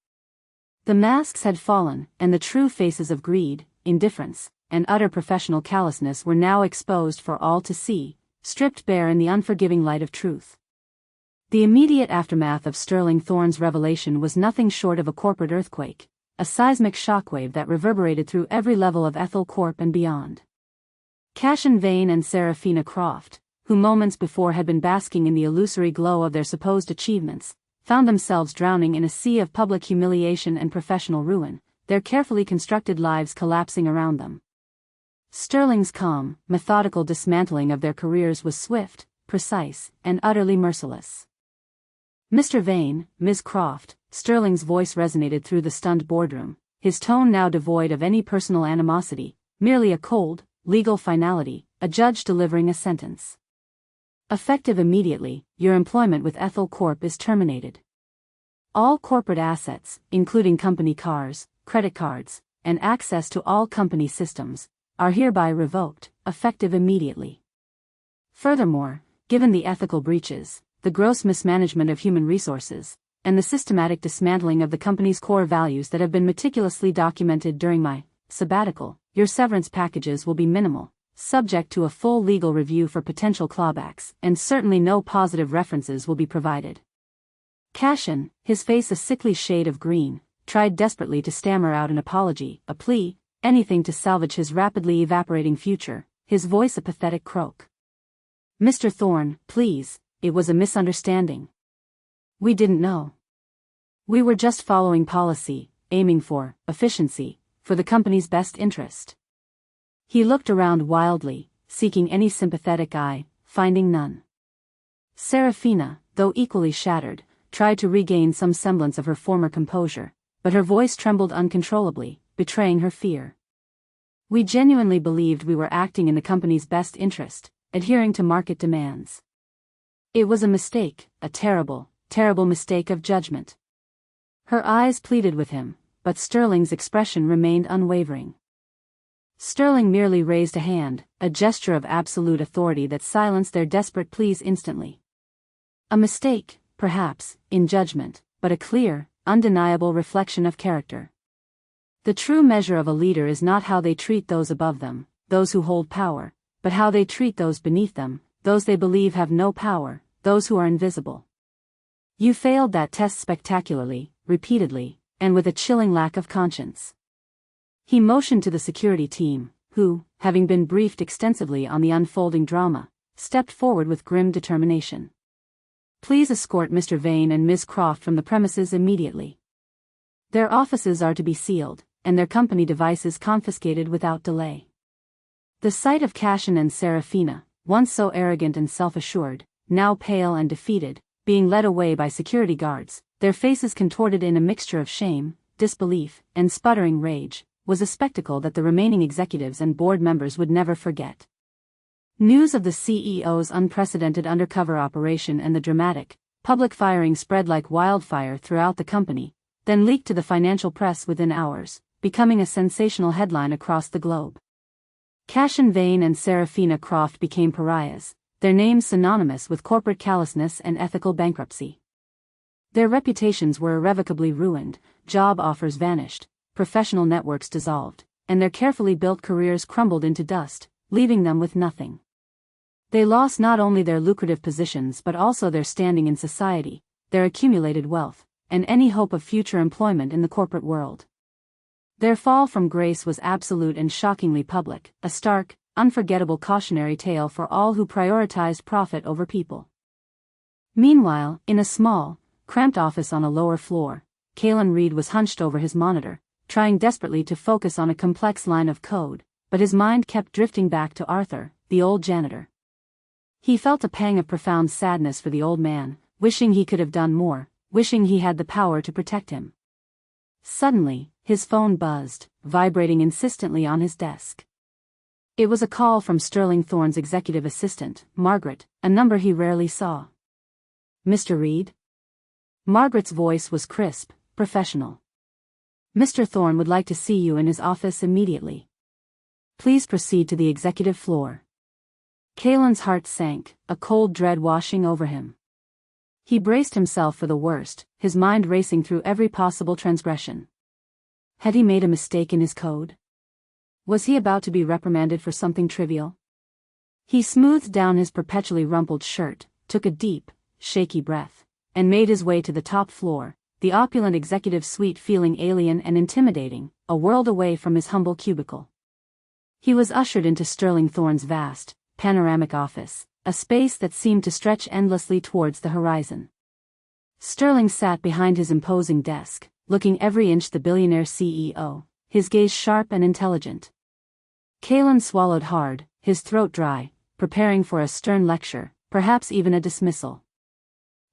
The masks had fallen, and the true faces of greed, indifference, and utter professional callousness were now exposed for all to see, stripped bare in the unforgiving light of truth. The immediate aftermath of Sterling Thorne's revelation was nothing short of a corporate earthquake, a seismic shockwave that reverberated through every level of Ethel Corp and beyond. Cashin Vane and Serafina Croft, who moments before had been basking in the illusory glow of their supposed achievements, found themselves drowning in a sea of public humiliation and professional ruin, their carefully constructed lives collapsing around them. Sterling's calm, methodical dismantling of their careers was swift, precise, and utterly merciless. Mr. Vane, Ms. Croft, Sterling's voice resonated through the stunned boardroom, his tone now devoid of any personal animosity, merely a cold, legal finality, a judge delivering a sentence. Effective immediately, your employment with Ethel Corp is terminated. All corporate assets, including company cars, credit cards, and access to all company systems, are hereby revoked, effective immediately. Furthermore, given the ethical breaches, the gross mismanagement of human resources, and the systematic dismantling of the company's core values that have been meticulously documented during my sabbatical, your severance packages will be minimal, subject to a full legal review for potential clawbacks, and certainly no positive references will be provided. Cashin, his face a sickly shade of green, tried desperately to stammer out an apology, a plea, anything to salvage his rapidly evaporating future, his voice a pathetic croak. "Mr. Thorne, please, it was a misunderstanding. We didn't know. We were just following policy, aiming for efficiency, for the company's best interest." He looked around wildly, seeking any sympathetic eye, finding none. Serafina, though equally shattered, tried to regain some semblance of her former composure, but her voice trembled uncontrollably, betraying her fear. "We genuinely believed we were acting in the company's best interest, adhering to market demands. It was a mistake, a terrible, terrible mistake of judgment." Her eyes pleaded with him, but Sterling's expression remained unwavering. Sterling merely raised a hand, a gesture of absolute authority that silenced their desperate pleas instantly. A mistake, perhaps, in judgment, but a clear, undeniable reflection of character. The true measure of a leader is not how they treat those above them, those who hold power, but how they treat those beneath them, those they believe have no power, those who are invisible. You failed that test spectacularly, repeatedly, and with a chilling lack of conscience. He motioned to the security team, who, having been briefed extensively on the unfolding drama, stepped forward with grim determination. "Please escort Mr. Vane and Ms. Croft from the premises immediately. Their offices are to be sealed, and their company devices confiscated without delay." The sight of Cashin and Serafina, once so arrogant and self-assured, now pale and defeated, being led away by security guards, their faces contorted in a mixture of shame, disbelief, and sputtering rage, was a spectacle that the remaining executives and board members would never forget. News of the CEO's unprecedented undercover operation and the dramatic, public firing spread like wildfire throughout the company, then leaked to the financial press within hours, becoming a sensational headline across the globe. Cashin Vane and Serafina Croft became pariahs, their names synonymous with corporate callousness and ethical bankruptcy. Their reputations were irrevocably ruined, job offers vanished, professional networks dissolved, and their carefully built careers crumbled into dust, leaving them with nothing. They lost not only their lucrative positions but also their standing in society, their accumulated wealth, and any hope of future employment in the corporate world. Their fall from grace was absolute and shockingly public, a stark, unforgettable cautionary tale for all who prioritized profit over people. Meanwhile, in a small, cramped office on a lower floor, Kalen Reed was hunched over his monitor, trying desperately to focus on a complex line of code, but his mind kept drifting back to Arthur, the old janitor. He felt a pang of profound sadness for the old man, wishing he could have done more, wishing he had the power to protect him. Suddenly, his phone buzzed, vibrating insistently on his desk. It was a call from Sterling Thorne's executive assistant, Margaret, a number he rarely saw. "Mr. Reed?" Margaret's voice was crisp, professional. "Mr. Thorne would like to see you in his office immediately. Please proceed to the executive floor." Kalen's heart sank, a cold dread washing over him. He braced himself for the worst, his mind racing through every possible transgression. Had he made a mistake in his code? Was he about to be reprimanded for something trivial? He smoothed down his perpetually rumpled shirt, took a deep, shaky breath, and made his way to the top floor, the opulent executive suite feeling alien and intimidating, a world away from his humble cubicle. He was ushered into Sterling Thorne's vast, panoramic office, a space that seemed to stretch endlessly towards the horizon. Sterling sat behind his imposing desk, looking every inch the billionaire CEO, his gaze sharp and intelligent. Kalen swallowed hard, his throat dry, preparing for a stern lecture, perhaps even a dismissal.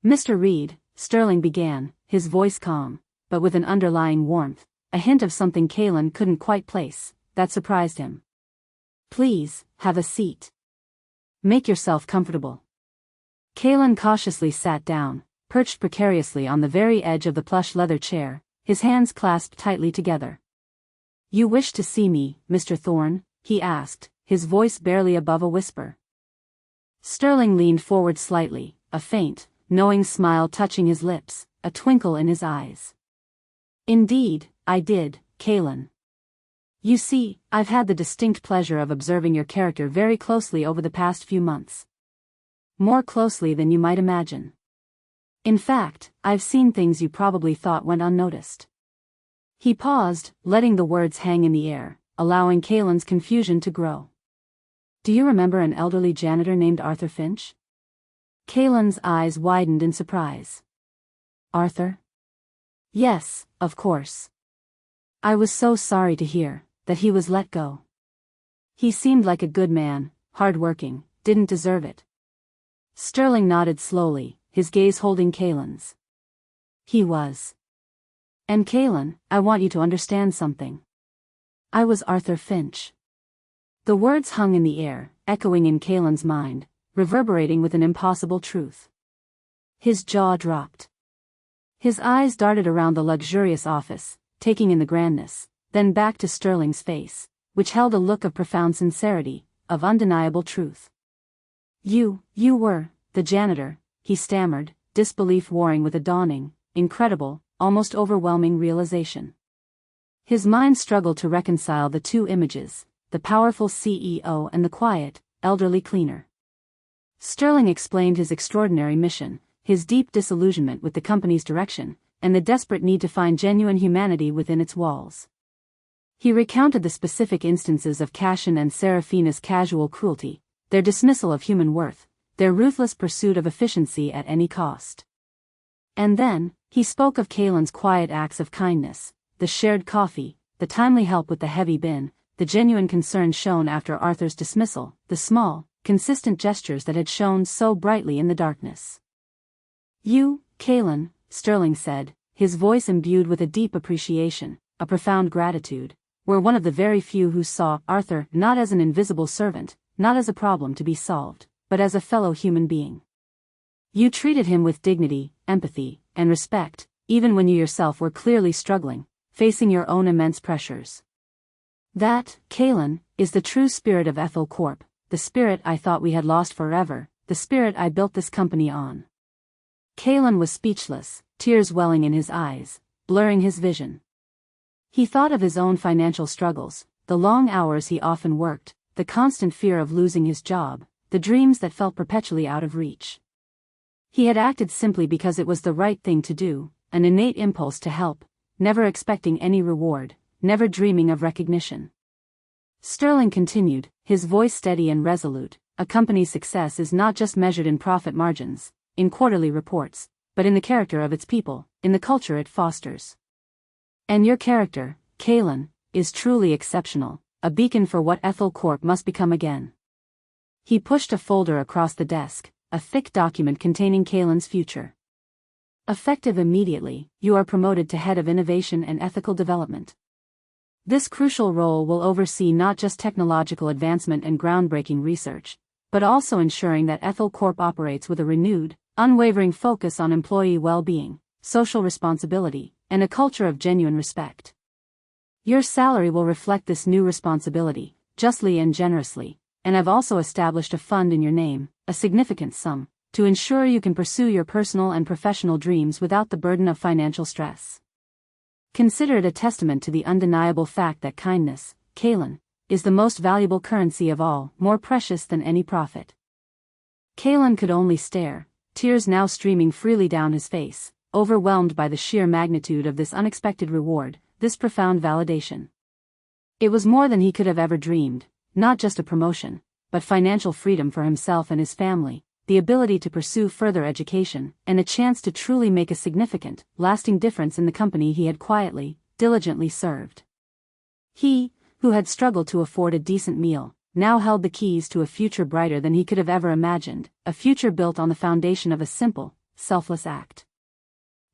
"Mr. Reed," Sterling began, his voice calm, but with an underlying warmth, a hint of something Kalen couldn't quite place, that surprised him. "Please, have a seat. Make yourself comfortable." Kalen cautiously sat down, perched precariously on the very edge of the plush leather chair, his hands clasped tightly together. You wish to see me, Mr. Thorne? He asked, his voice barely above a whisper. Sterling leaned forward slightly, a faint, knowing smile touching his lips, a twinkle in his eyes. Indeed, I did, Kalen. You see, I've had the distinct pleasure of observing your character very closely over the past few months. More closely than you might imagine. In fact, I've seen things you probably thought went unnoticed. He paused, letting the words hang in the air, allowing Kalen's confusion to grow. Do you remember an elderly janitor named Arthur Finch? Kalen's eyes widened in surprise. Arthur? Yes, of course. I was so sorry to hear that he was let go. He seemed like a good man, hard-working, didn't deserve it. Sterling nodded slowly, his gaze holding Kalen's. He was. And Kalen, I want you to understand something. I was Arthur Finch. The words hung in the air, echoing in Kalen's mind, reverberating with an impossible truth. His jaw dropped. His eyes darted around the luxurious office, taking in the grandness, then back to Sterling's face, which held a look of profound sincerity, of undeniable truth. You were the janitor, he stammered, disbelief warring with a dawning, incredible, almost overwhelming realization. His mind struggled to reconcile the two images, the powerful CEO and the quiet, elderly cleaner. Sterling explained his extraordinary mission, his deep disillusionment with the company's direction, and the desperate need to find genuine humanity within its walls. He recounted the specific instances of Cashin and Serafina's casual cruelty, their dismissal of human worth, their ruthless pursuit of efficiency at any cost. And then, he spoke of Kalen's quiet acts of kindness, the shared coffee, the timely help with the heavy bin, the genuine concern shown after Arthur's dismissal, the small, consistent gestures that had shone so brightly in the darkness. You, Kalen, Sterling said, his voice imbued with a deep appreciation, a profound gratitude, were one of the very few who saw Arthur not as an invisible servant, not as a problem to be solved, but as a fellow human being. You treated him with dignity, empathy, and respect, even when you yourself were clearly struggling, facing your own immense pressures. That, Kalen, is the true spirit of Ethel Corp, the spirit I thought we had lost forever, the spirit I built this company on. Kalen was speechless, tears welling in his eyes, blurring his vision. He thought of his own financial struggles, the long hours he often worked, the constant fear of losing his job, the dreams that felt perpetually out of reach. He had acted simply because it was the right thing to do, an innate impulse to help, never expecting any reward, never dreaming of recognition. Sterling continued, his voice steady and resolute, a company's success is not just measured in profit margins, in quarterly reports, but in the character of its people, in the culture it fosters. And your character, Kalen, is truly exceptional, a beacon for what Ethel Corp must become again. He pushed a folder across the desk, a thick document containing Kalen's future. Effective immediately, you are promoted to Head of Innovation and Ethical Development. This crucial role will oversee not just technological advancement and groundbreaking research, but also ensuring that Ethel Corp operates with a renewed, unwavering focus on employee well-being, social responsibility, and a culture of genuine respect. Your salary will reflect this new responsibility, justly and generously, and I've also established a fund in your name, a significant sum, to ensure you can pursue your personal and professional dreams without the burden of financial stress. Consider it a testament to the undeniable fact that kindness, Kalen, is the most valuable currency of all, more precious than any profit. Kalen could only stare, tears now streaming freely down his face, overwhelmed by the sheer magnitude of this unexpected reward, this profound validation. It was more than he could have ever dreamed, not just a promotion, but financial freedom for himself and his family, the ability to pursue further education, and a chance to truly make a significant, lasting difference in the company he had quietly, diligently served. He, who had struggled to afford a decent meal, now held the keys to a future brighter than he could have ever imagined, a future built on the foundation of a simple, selfless act.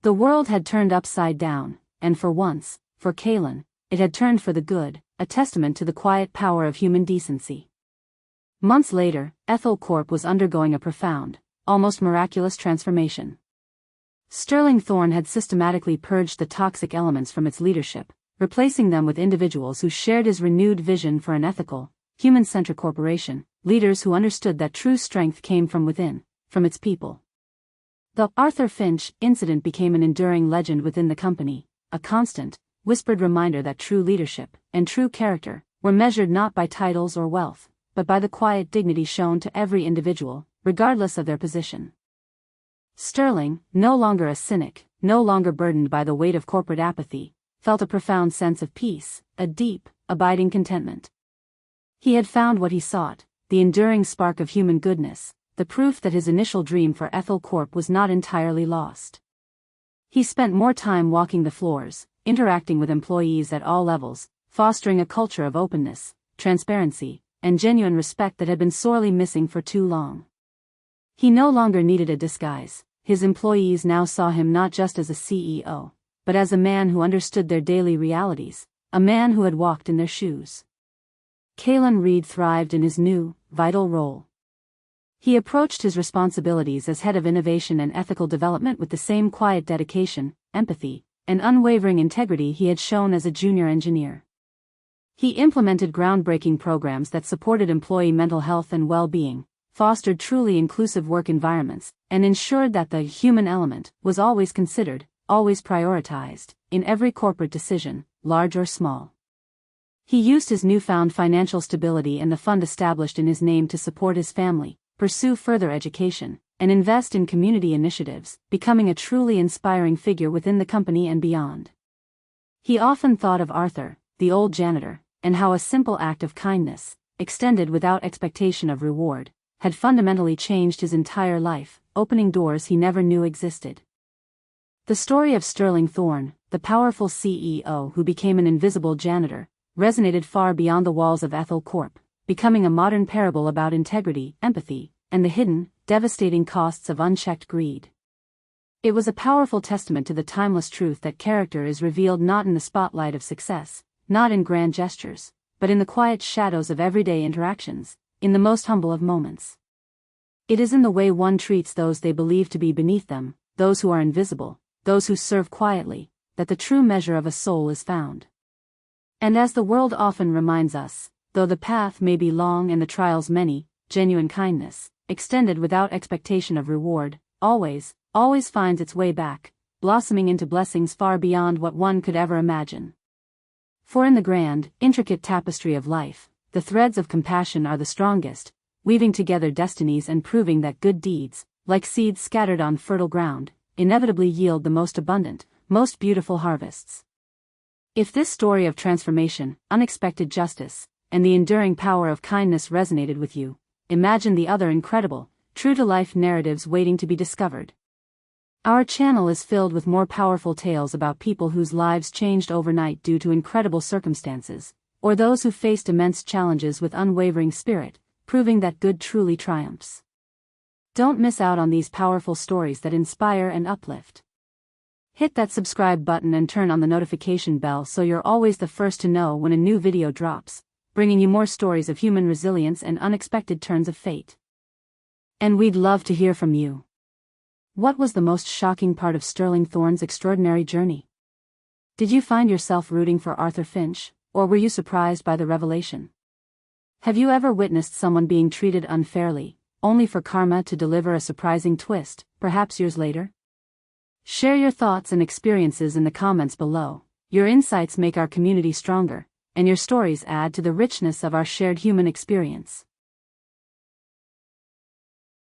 The world had turned upside down, and for once, for Kalen, it had turned for the good, a testament to the quiet power of human decency. Months later, Ethel Corp was undergoing a profound, almost miraculous transformation. Sterling Thorne had systematically purged the toxic elements from its leadership, replacing them with individuals who shared his renewed vision for an ethical, human-centric corporation, leaders who understood that true strength came from within, from its people. The Arthur Finch incident became an enduring legend within the company, a constant, whispered reminder that true leadership and true character were measured not by titles or wealth, but by the quiet dignity shown to every individual, regardless of their position. Sterling, no longer a cynic, no longer burdened by the weight of corporate apathy, felt a profound sense of peace, a deep, abiding contentment. He had found what he sought, the enduring spark of human goodness, the proof that his initial dream for Ethel Corp was not entirely lost. He spent more time walking the floors, interacting with employees at all levels, fostering a culture of openness, transparency, and genuine respect that had been sorely missing for too long. He no longer needed a disguise. His employees now saw him not just as a CEO, but as a man who understood their daily realities, a man who had walked in their shoes. Kalen Reed thrived in his new, vital role. He approached his responsibilities as head of innovation and ethical development with the same quiet dedication, empathy, and unwavering integrity he had shown as a junior engineer. He implemented groundbreaking programs that supported employee mental health and well-being, fostered truly inclusive work environments, and ensured that the human element was always considered, always prioritized, in every corporate decision, large or small. He used his newfound financial stability and the fund established in his name to support his family, pursue further education, and invest in community initiatives, becoming a truly inspiring figure within the company and beyond. He often thought of Arthur, the old janitor, and how a simple act of kindness, extended without expectation of reward, had fundamentally changed his entire life, opening doors he never knew existed. The story of Sterling Thorne, the powerful CEO who became an invisible janitor, resonated far beyond the walls of Ethel Corp, becoming a modern parable about integrity, empathy, and the hidden, devastating costs of unchecked greed. It was a powerful testament to the timeless truth that character is revealed not in the spotlight of success, not in grand gestures, but in the quiet shadows of everyday interactions, in the most humble of moments. It is in the way one treats those they believe to be beneath them, those who are invisible, those who serve quietly, that the true measure of a soul is found. And as the world often reminds us, though the path may be long and the trials many, genuine kindness, extended without expectation of reward, always finds its way back, blossoming into blessings far beyond what one could ever imagine. For in the grand, intricate tapestry of life, the threads of compassion are the strongest, weaving together destinies and proving that good deeds, like seeds scattered on fertile ground, inevitably yield the most abundant, most beautiful harvests. If this story of transformation, unexpected justice, and the enduring power of kindness resonated with you, imagine the other incredible, true-to-life narratives waiting to be discovered. Our channel is filled with more powerful tales about people whose lives changed overnight due to incredible circumstances, or those who faced immense challenges with unwavering spirit, proving that good truly triumphs. Don't miss out on these powerful stories that inspire and uplift. Hit that subscribe button and turn on the notification bell so you're always the first to know when a new video drops, bringing you more stories of human resilience and unexpected turns of fate. And we'd love to hear from you. What was the most shocking part of Sterling Thorne's extraordinary journey? Did you find yourself rooting for Arthur Finch, or were you surprised by the revelation? Have you ever witnessed someone being treated unfairly, only for karma to deliver a surprising twist, perhaps years later? Share your thoughts and experiences in the comments below. Your insights make our community stronger, and your stories add to the richness of our shared human experience.